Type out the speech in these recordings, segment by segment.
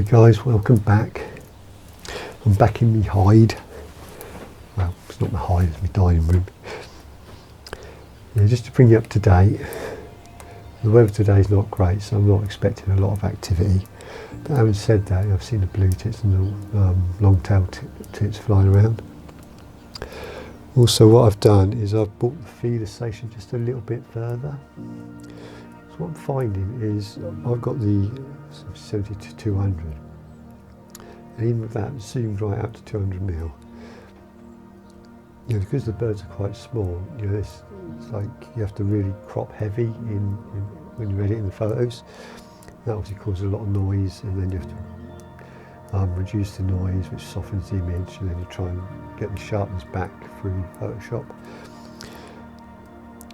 Hey guys, welcome back. I'm back in my hide. Well, it's not my hide, it's my dining room. Yeah, just to bring you up to date. The weather today is not great, so I'm not expecting a lot of activity. But having said that, I've seen the blue tits and the long-tailed tits flying around. Also, what I've done is I've brought the feeder station just a little bit further. So what I'm finding is I've got the 70 to 200, and even with that, zoomed right out to 200 mil. You know, because the birds are quite small, you know, it's like you have to really crop heavy in when you're editing the photos. That obviously causes a lot of noise, and then you have to reduce the noise, which softens the image, and then you try and get the sharpness back through Photoshop.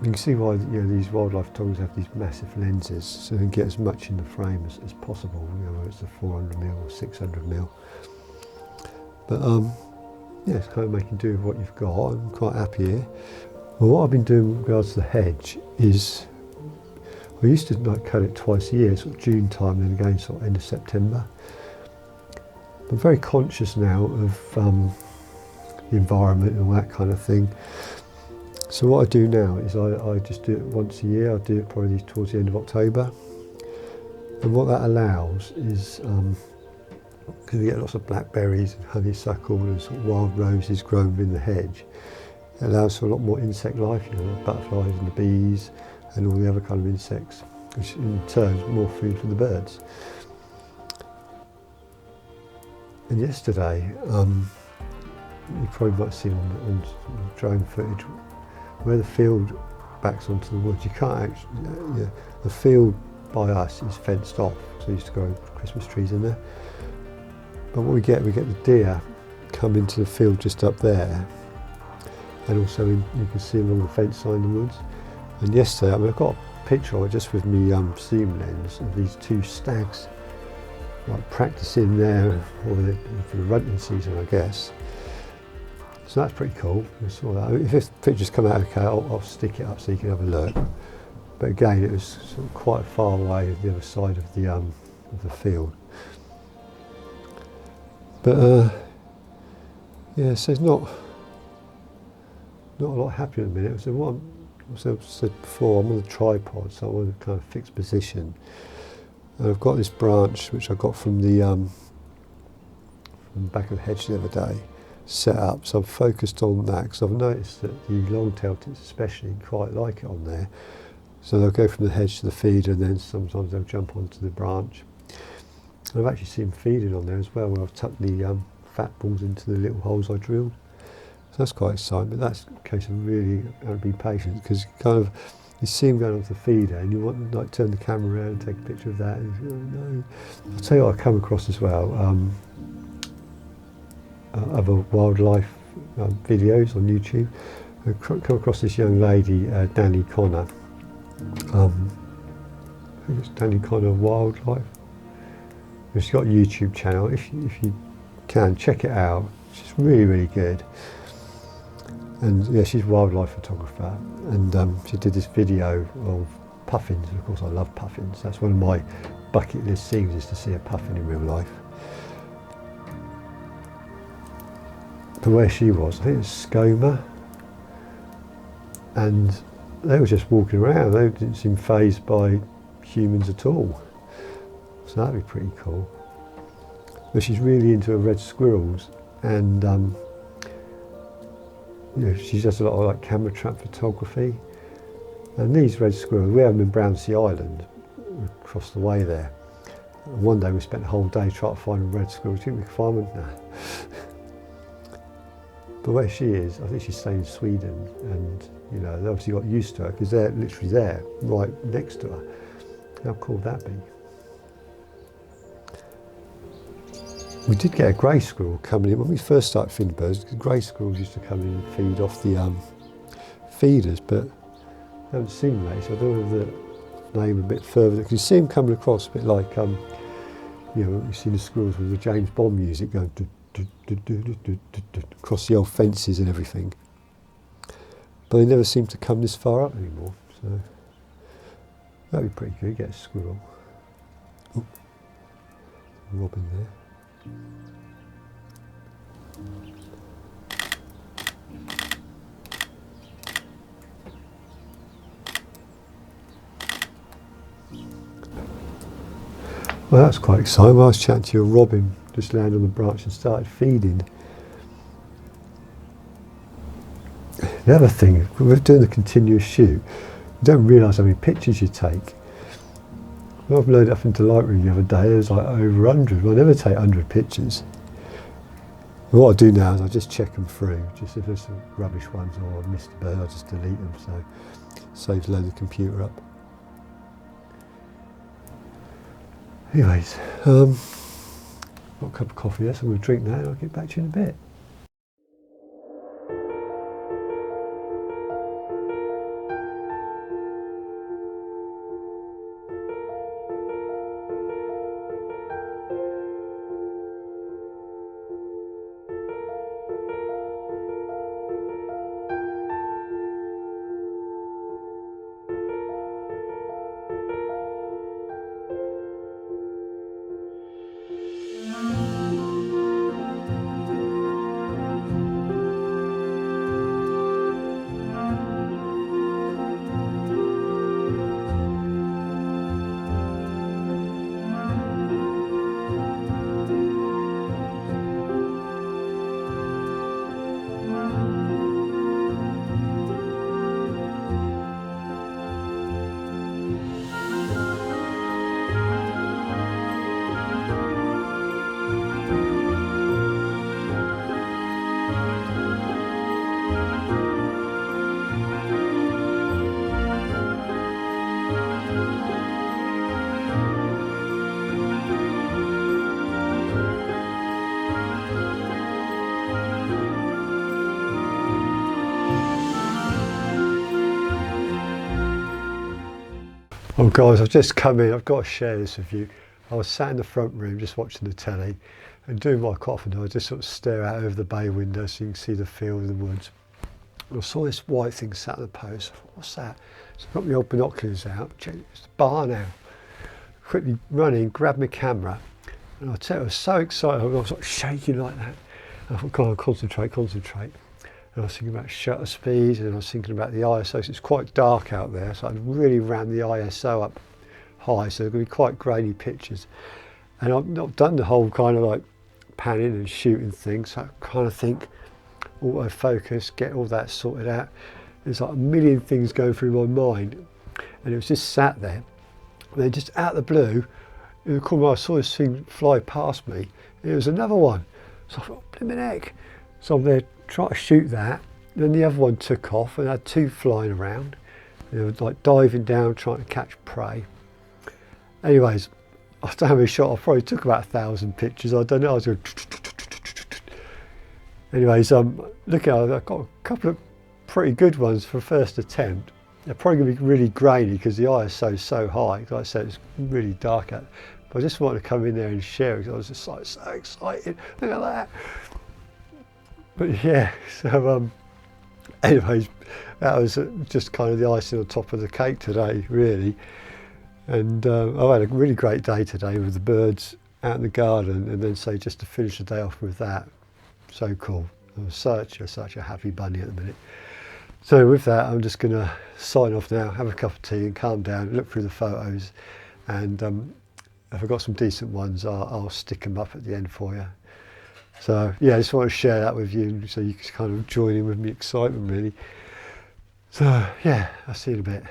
You can see why, you know, these wildlife photographers have these massive lenses, so they can get as much in the frame as possible. You know, whether it's the 400mm or 600mm. But yeah, it's kind of making do with what you've got. I'm quite happy here. Well, what I've been doing with regards to the hedge is, I used to like cut it twice a year, sort of June time, and then again sort of end of September. I'm very conscious now of the environment and all that kind of thing. So what I do now is I just do it once a year. I do it probably towards the end of October. And what that allows is, because we get lots of blackberries and honeysuckle and sort of wild roses growing in the hedge, it allows for a lot more insect life, you know, the butterflies and the bees and all the other kind of insects, which in turn is more food for the birds. And yesterday, you probably might have seen on drone footage, where the field backs onto the woods, you can't actually, you know, the field by us is fenced off, so we used to grow Christmas trees in there. But what we get the deer come into the field just up there, and also you can see along the fence line in the woods. And yesterday, I mean, I've got a picture of it just with me zoom lens of these two stags, like practicing there for the runting season, I guess. So that's pretty cool. I saw that. If this picture's come out okay, I'll stick it up so you can have a look. But again, it was sort of quite far away on the other side of the field. But yeah, so it's not a lot happening at the minute. So what as I said before, I'm on the tripod, so I'm in a kind of fixed position. And I've got this branch which I got from the back of the hedge the other day, set up, so I'm focused on that because I've noticed that the long-tailed tits especially quite like it on there. So they'll go from the hedge to the feeder, and then sometimes they'll jump onto the branch. And I've actually seen them feeding on there as well, where I've tucked the fat balls into the little holes I drilled. So that's quite exciting, but that's a case of really having to be patient, because you see them going onto the feeder and you want to like turn the camera around and take a picture of that, and oh no. I'll tell you what I come across as well, other wildlife videos on YouTube. I've come across this young lady, Danny Connor. I think it's Danny Connor Wildlife. She's got a YouTube channel. If you can, check it out. She's really, really good. And yeah, she's a wildlife photographer. And she did this video of puffins. And of course, I love puffins. That's one of my bucket list things, is to see a puffin in real life. But where she was, I think it was Skoma, and they were just walking around. They didn't seem fazed by humans at all. So that'd be pretty cool. But she's really into red squirrels, and you know, she does a lot of like camera trap photography. And these red squirrels, we have them in Brownsea Island, across the way there. And one day we spent the whole day trying to find a red squirrel. Do you think we could find one? No. But where she is, I think she's staying in Sweden, and you know, they obviously got used to her because they're literally there, right next to her. How cool would that be? We did get a grey squirrel coming in when we first started feeding birds, because grey squirrels used to come in and feed off the feeders, but I haven't seen them lately, so I don't know the name a bit further. You can see them coming across a bit like, you know, you see the squirrels with the James Bond music going across the old fences and everything. But they never seem to come this far up anymore, so that'd be pretty good, get a squirrel. Ooh. robin there. Well, that's quite exciting. When I was chatting to you, a robin just landed on the branch and started feeding. The other thing, when we're doing the continuous shoot, you don't realise how many pictures you take. When I've loaded up into Lightroom the other day, there's like over 100. Well, I never take 100 pictures. And what I do now is I just check them through. Just if there's some rubbish ones or I missed a bird, I just delete them. So it saves load the computer up. Anyways, got a cup of coffee there, so I'm going to drink that and I'll get back to you in a bit. Oh guys, I've just come in, I've got to share this with you. I was sat in the front room just watching the telly and doing what I quite often do. I just sort of stare out over the bay window so you can see the field and the woods. And I saw this white thing sat on the post. I thought, what's that? So I got my old binoculars out, checked, it's the barn owl. Quickly running, grabbed my camera, and I tell you, I was so excited, I was sort of shaking like that. And I thought, God, concentrate. And I was thinking about shutter speeds and I was thinking about the ISO. So it's quite dark out there, so I really ran the ISO up high, so they're going to be quite grainy pictures. And I've not done the whole kind of like panning and shooting thing, so I kind of think autofocus, get all that sorted out. There's like a million things going through my mind, and it was just sat there. And then just out of the blue, in the corner, I saw this thing fly past me, and it was another one. So I thought, blimmin' heck. So I'm there trying to shoot that. Then the other one took off and I had two flying around. They were like diving down, trying to catch prey. Anyways, I don't know how many shot. I probably took about 1,000 pictures. I don't know. I was going. Anyways, look at it. I've got a couple of pretty good ones for first attempt. They're probably going to be really grainy because the ISO is so high. Like I said, it's really dark out. But I just wanted to come in there and share it because I was just like so excited. Look at that. But yeah, so anyways, that was just kind of the icing on top of the cake today, really. And I've had a really great day today with the birds out in the garden, and then say just to finish the day off with that. So cool. I'm such a happy bunny at the minute. So with that, I'm just going to sign off now, have a cup of tea and calm down, look through the photos, and if I've got some decent ones, I'll stick them up at the end for you. So yeah, I just want to share that with you so you can kind of join in with me excitement really. So yeah, I'll see you in a bit.